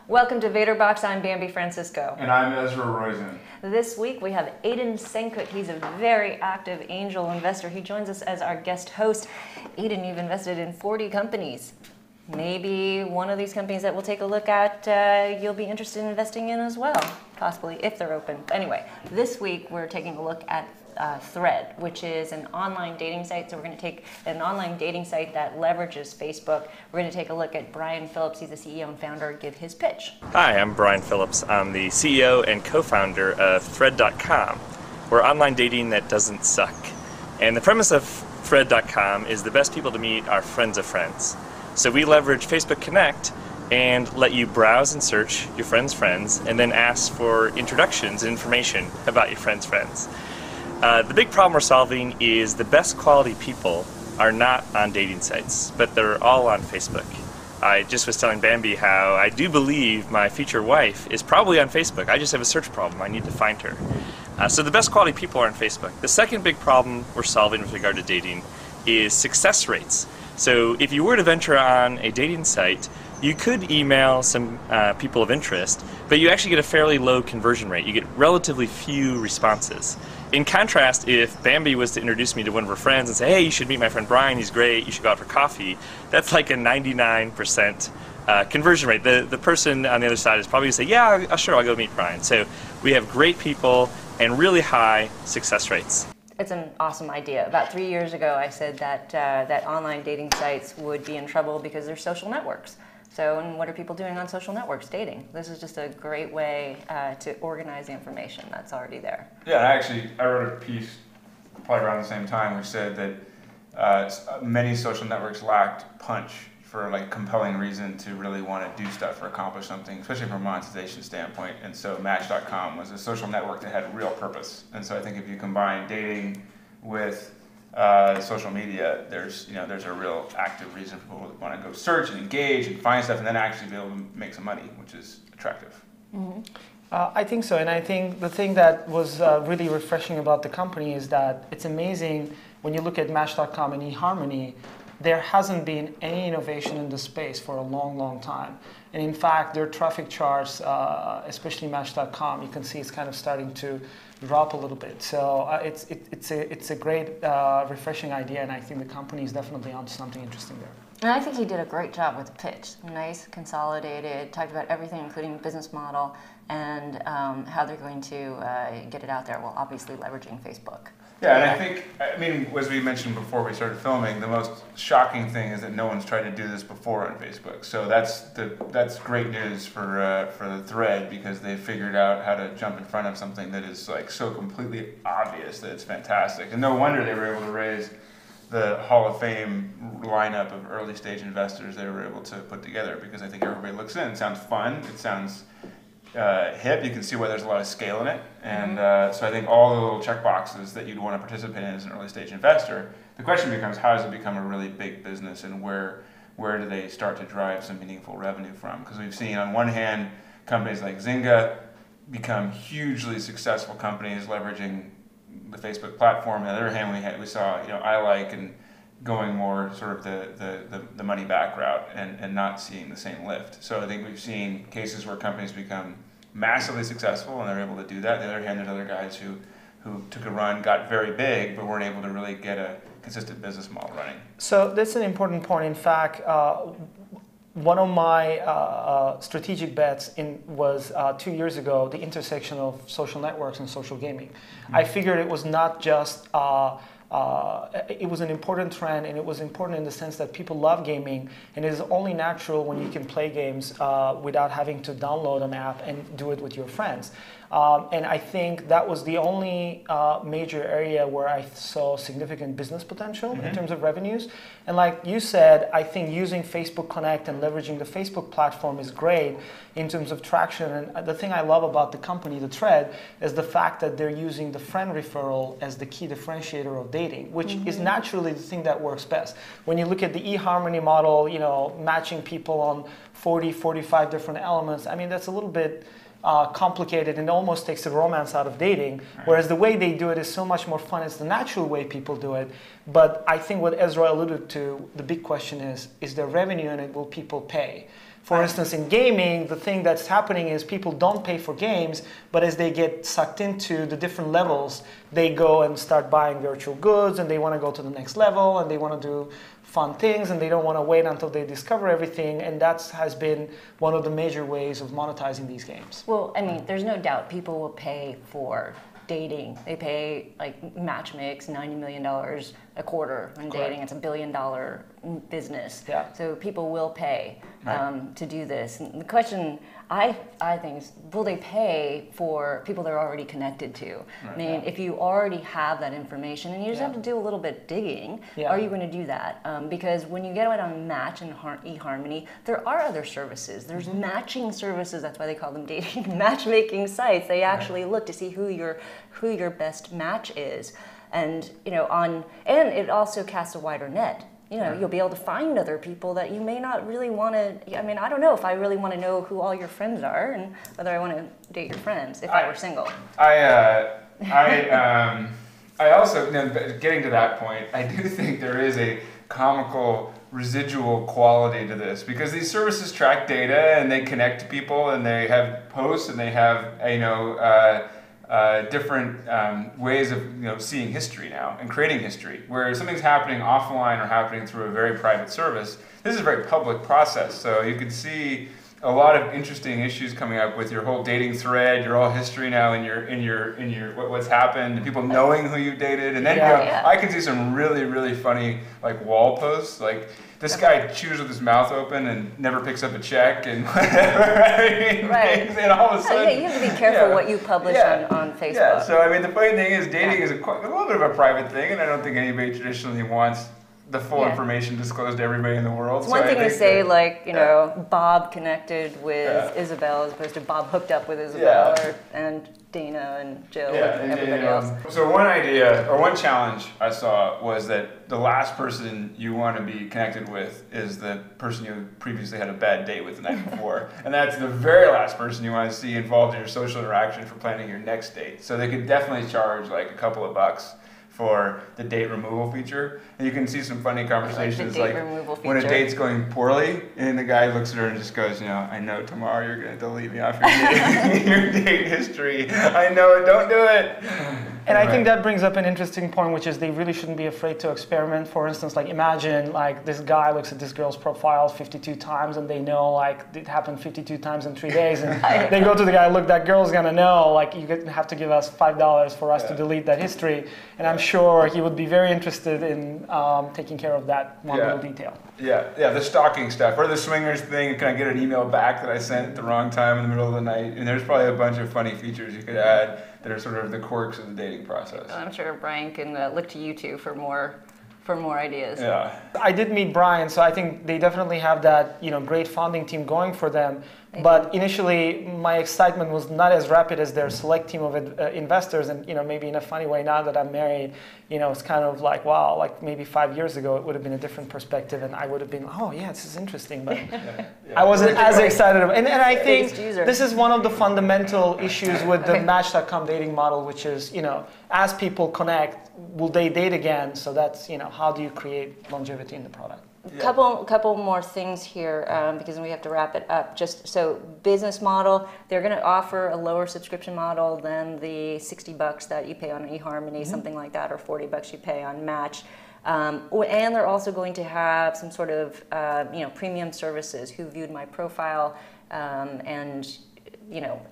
Welcome to Vator Box. I'm Bambi Francisco. And I'm Ezra Roizen. This week we have Aiden Senkut. He's a very active angel investor. He joins us as our guest host. Aiden, you've invested in 40 companies. Maybe one of these companies that we'll take a look at you'll be interested in investing in as well, possibly, if they're open. Anyway, this week we're taking a look at Thread, which is an online dating site. So we're going to take an online dating site that leverages Facebook. We're going to take a look at Brian Phillips. He's the CEO and founder. Give his pitch. Hi, I'm Brian Phillips. I'm the CEO and co-founder of Thread.com. We're online dating that doesn't suck. And the premise of Thread.com is the best people to meet are friends of friends. So we leverage Facebook Connect and let you browse and search your friends' friends and then ask for introductions and information about your friends' friends. The big problem we're solving is the best quality people are not on dating sites, but they're all on Facebook. I just was telling Bambi how I do believe my future wife is probably on Facebook. I just have a search problem. I need to find her. So the best quality people are on Facebook. The second big problem we're solving with regard to dating is success rates. So if you were to venture on a dating site, you could email some people of interest, but you actually get a fairly low conversion rate. You get relatively few responses. In contrast, if Bambi was to introduce me to one of her friends and say, hey, you should meet my friend Brian, he's great, you should go out for coffee, that's like a 99% conversion rate. The person on the other side is probably going to say, yeah, sure, I'll go meet Brian. So we have great people and really high success rates. It's an awesome idea. About 3 years ago, I said that that online dating sites would be in trouble because they're social networks. So, and what are people doing on social networks? Dating. This is just a great way to organize the information that's already there. Yeah, I wrote a piece probably around the same time which said that many social networks lacked punch for like compelling reason to really want to do stuff or accomplish something, especially from a monetization standpoint. And so Match.com was a social network that had real purpose. And so I think if you combine dating with social media, there's a real active reason for people to want to go search and engage and find stuff and then actually be able to make some money, which is attractive. Mm-hmm. I think so, and I think the thing that was really refreshing about the company is that it's amazing when you look at Match.com and eHarmony, there hasn't been any innovation in this space for a long, long time. And in fact, their traffic charts, especially Match.com, you can see it's kind of starting to drop a little bit. So it's a great, refreshing idea, and I think the company is definitely onto something interesting there. And I think he did a great job with the pitch. Nice, consolidated, talked about everything, including business model and how they're going to get it out there. Well, obviously leveraging Facebook. Yeah, and I mean, as we mentioned before we started filming, the most shocking thing is that no one's tried to do this before on Facebook. So that's great news for the Thread, because they figured out how to jump in front of something that is like so completely obvious that it's fantastic. And no wonder they were able to raise the Hall of Fame lineup of early stage investors they were able to put together, because I think everybody looks in. It sounds fun. It sounds hip. You can see why there's a lot of scale in it, and so I think all the little check boxes that you'd want to participate in as an early stage investor. The question becomes, how does it become a really big business, and where do they start to drive some meaningful revenue from? Because we've seen on one hand companies like Zynga become hugely successful companies leveraging the Facebook platform. On the other hand, we saw I Like and going more sort of the money back route and not seeing the same lift. So I think we've seen cases where companies become massively successful and they're able to do that. On the other hand, there's other guys who took a run, got very big, but weren't able to really get a consistent business model running. So that's an important point. In fact, one of my strategic bets was 2 years ago, the intersection of social networks and social gaming. Mm-hmm. I figured it was not just it was an important trend, and it was important in the sense that people love gaming, and it is only natural when you can play games without having to download an app and do it with your friends. And I think that was the only major area where I saw significant business potential in terms of revenues. And like you said, I think using Facebook Connect and leveraging the Facebook platform is great in terms of traction. And the thing I love about the company, the Thread, is the fact that they're using the friend referral as the key differentiator of dating, which is naturally the thing that works best. When you look at the eHarmony model, matching people on 40, 45 different elements, I mean, that's a little bit complicated and almost takes the romance out of dating. Whereas the way they do it is so much more fun. It's the natural way people do it. But I think what Ezra alluded to, the big question is there revenue in it? Will people pay? For instance, in gaming, the thing that's happening is people don't pay for games, but as they get sucked into the different levels, they go and start buying virtual goods, and they want to go to the next level, and they want to do fun things, and they don't want to wait until they discover everything, and that has been one of the major ways of monetizing these games. Well, I mean, there's no doubt people will pay for dating. They pay, like, Match makes $90 million a quarter on dating. It's $1 billion business. Yeah. So people will pay to do this. And the question I think is, will they pay for people they're already connected to? I mean, if you already have that information and you just have to do a little bit digging, are you going to do that? Because when you get it on Match and eHarmony, there are other services. There's matching services. That's why they call them dating matchmaking sites. They actually look to see who your best match is. And and it also casts a wider net. You'll be able to find other people that you may not really want to. I mean, I don't know if I really want to know who all your friends are and whether I want to date your friends if I were single. I also, getting to that point, I do think there is a comical residual quality to this, because these services track data and they connect to people and they have posts and they have different ways of seeing history now and creating history. Where something's happening offline or happening through a very private service, this is a very public process. So you can see a lot of interesting issues coming up with your whole dating thread, your whole history now in your what's happened, and people knowing who you dated, and then I can see some really, really funny wall posts, like this guy chews with his mouth open and never picks up a check and whatever. And all of a sudden, you have to be careful what you publish on Facebook. Yeah, so I mean the funny thing is dating is a little bit of a private thing, and I don't think anybody traditionally wants the full information disclosed to everybody in the world. It's one thing to say, Bob connected with Isabel as opposed to Bob hooked up with Isabel and Dana and Jill and everybody else. So one idea, or one challenge I saw was that the last person you want to be connected with is the person you previously had a bad date with the night before. And that's the very last person you want to see involved in your social interaction for planning your next date. So they could definitely charge a couple of bucks for the date removal feature. And you can see some funny conversations when a date's going poorly and the guy looks at her and just goes, I know tomorrow you're going to delete me off your date history. I know it, don't do it. And I think that brings up an interesting point, which is they really shouldn't be afraid to experiment. For instance, imagine this guy looks at this girl's profile 52 times and they know it happened 52 times in 3 days. And they go to the guy, look, that girl's gonna know, you have to give us $5 for us to delete that history. And I'm sure he would be very interested in taking care of that one little detail. Yeah, the stalking stuff, or the swingers thing. Can I get an email back that I sent at the wrong time in the middle of the night? And there's probably a bunch of funny features you could add that are sort of the quirks of the dating process. I'm sure Brian can look to you two for more ideas. Yeah. I did meet Brian, so I think they definitely have that great founding team going for them. But initially, my excitement was not as rapid as their select team of investors, and maybe in a funny way, now that I'm married, it's kind of wow, maybe 5 years ago it would have been a different perspective, and I would have been, oh yeah, this is interesting, but I wasn't as excited. And I think this is one of the fundamental issues with the Match.com dating model, which is as people connect, will they date again? So that's how do you create longevity in the product? Couple more things here because we have to wrap it up. Just so business model, they're going to offer a lower subscription model than the $60 that you pay on eHarmony, something like that, or $40 you pay on Match. And they're also going to have some sort of premium services. Who viewed my profile, and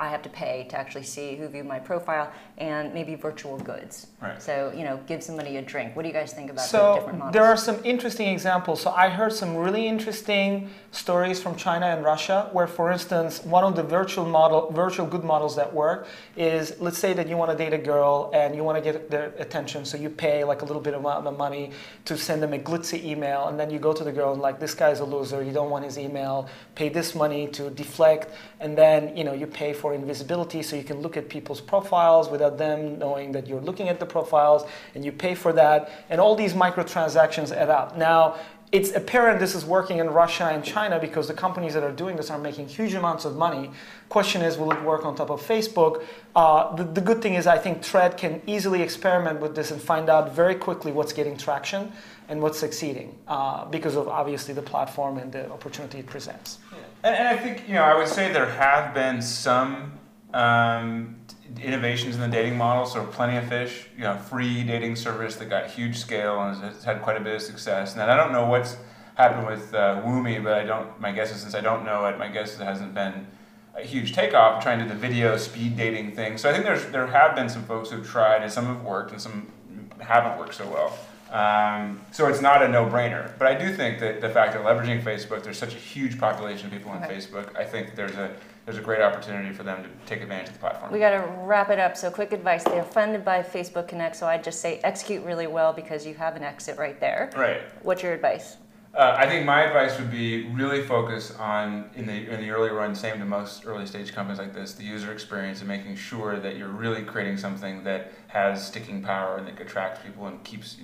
I have to pay to actually see who viewed my profile, and maybe virtual goods. Right. So, give somebody a drink. What do you guys think about the different models? There are some interesting examples. So I heard some really interesting stories from China and Russia, where, for instance, one of the virtual good models that work is, let's say that you want to date a girl and you want to get their attention, so you pay a little bit amount of money to send them a glitzy email, and then you go to the girl and this guy's a loser, you don't want his email, pay this money to deflect, and then you pay for invisibility so you can look at people's profiles without them knowing that you're looking at the profiles, and you pay for that, and all these microtransactions add up. Now, it's apparent this is working in Russia and China because the companies that are doing this are making huge amounts of money. Question is, will it work on top of Facebook? The good thing is I think Thread can easily experiment with this and find out very quickly what's getting traction and what's succeeding because of obviously the platform and the opportunity it presents. Yeah. And I think, I would say there have been some innovations in the dating model. So Plenty of Fish, free dating service that got huge scale and has had quite a bit of success. Now I don't know what's happened with Woomi, but my guess is, since I don't know it, my guess is it hasn't been a huge takeoff trying to do the video speed dating thing. So I think there have been some folks who've tried, and some have worked and some haven't worked so well. So it's not a no-brainer. But I do think that the fact that leveraging Facebook, there's such a huge population of people on Facebook, I think there's a great opportunity for them to take advantage of the platform. We got to wrap it up. So quick advice. They're funded by Facebook Connect, so I'd just say execute really well because you have an exit right there. Right. What's your advice? I think my advice would be really focus on, in the early run, same to most early stage companies like this, the user experience and making sure that you're really creating something that has sticking power and that attracts people and keeps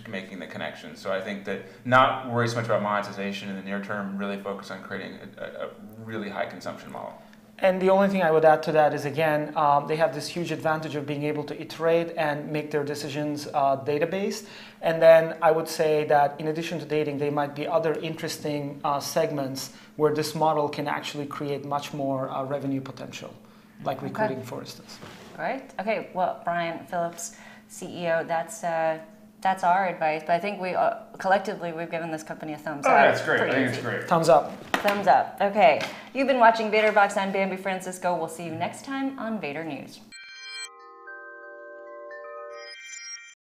making the connection. So I think that not worry so much about monetization in the near term, really focus on creating a really high consumption model. And the only thing I would add to that is, again, they have this huge advantage of being able to iterate and make their decisions data-based. And then I would say that in addition to dating, there might be other interesting segments where this model can actually create much more revenue potential, like recruiting, for instance. All right. Okay. Well, Brian Phillips, CEO, that's our advice. But I think we collectively we've given this company a thumbs up. That's great. I think it's great. Thumbs up. Thumbs up. Okay. You've been watching Vator Box. I'm Bambi Francisco. We'll see you next time on Vator News.